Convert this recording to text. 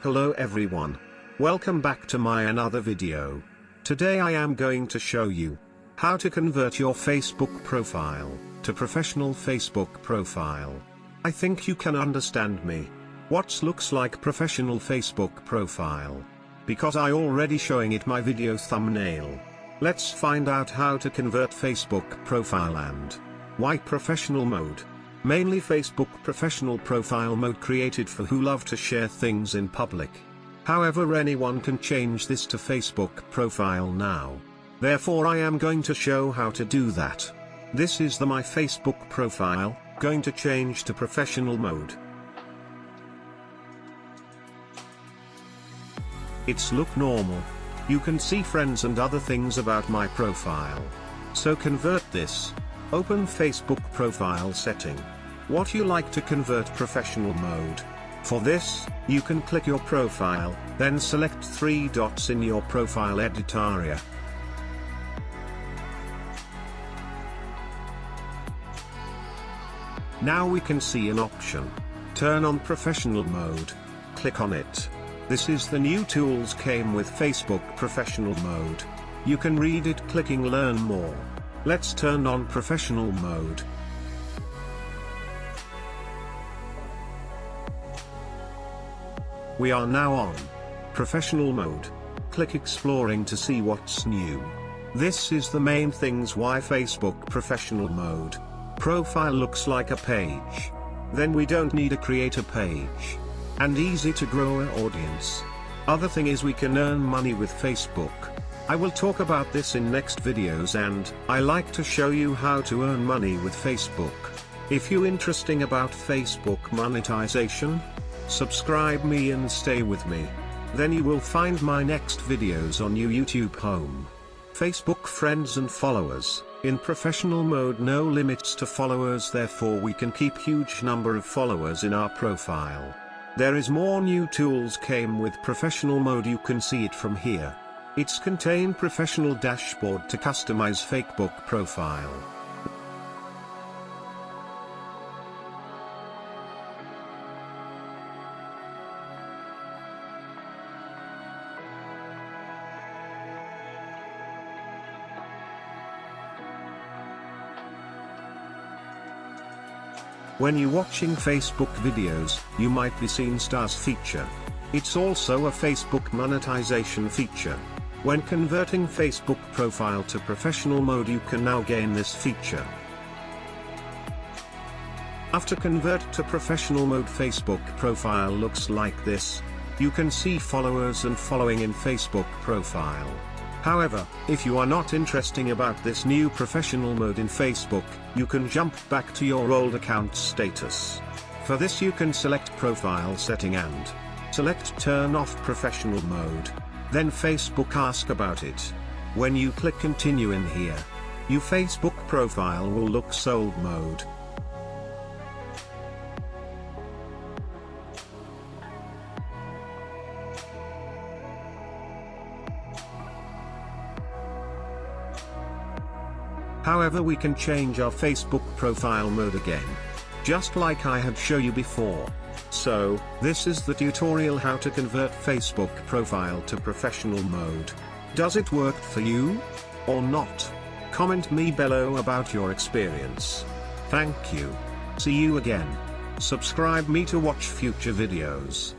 Hello everyone. Welcome back to my another video. Today I am going to show you how to convert your Facebook profile to professional Facebook profile. I think you can understand me. What looks like professional Facebook profile? Because I already showing it my video thumbnail. Let's find out how to convert Facebook profile and why professional mode. Mainly Facebook professional profile mode created for who love to share things in public. However, anyone can change this to Facebook profile now. Therefore I am going to show how to do that. This is my Facebook profile, going to change to professional mode. It's look normal. You can see friends and other things about my profile. So convert this. Open Facebook profile setting. What you like to convert professional mode. For this, you can click your profile, then select 3 dots in your profile edit area. Now we can see an option. Turn on professional mode. Click on it. This is the new tools came with Facebook professional mode. You can read it clicking learn more. Let's turn on professional mode. We are now on professional mode. Click exploring to see what's new. This is the main things why Facebook professional mode. Profile looks like a page. Then we don't need to create a page. And easy to grow an audience. Other thing is we can earn money with Facebook. I will talk about this in next videos, and I like to show you how to earn money with Facebook. If you interesting about Facebook monetization, subscribe me and stay with me. Then you will find my next videos on your YouTube home. Facebook friends and followers. In professional mode no limits to followers, therefore we can keep huge number of followers in our profile. There is more new tools came with professional mode, you can see it from here. It's contain professional dashboard to customize Facebook profile. When you watching Facebook videos, you might be seen stars feature. It's also a Facebook monetization feature. When converting Facebook profile to professional mode you can now gain this feature. After convert to professional mode, Facebook profile looks like this. You can see followers and following in Facebook profile. However, if you are not interested about this new professional mode in Facebook, you can jump back to your old account status. For this you can select profile setting and select turn off professional mode. Then Facebook ask about it. When you click continue in here, your Facebook profile will look sold mode. However, we can change our Facebook profile mode again. Just like I had shown you before. So, this is the tutorial how to convert Facebook profile to professional mode. Does it work for you? Or not? Comment me below about your experience. Thank you. See you again. Subscribe me to watch future videos.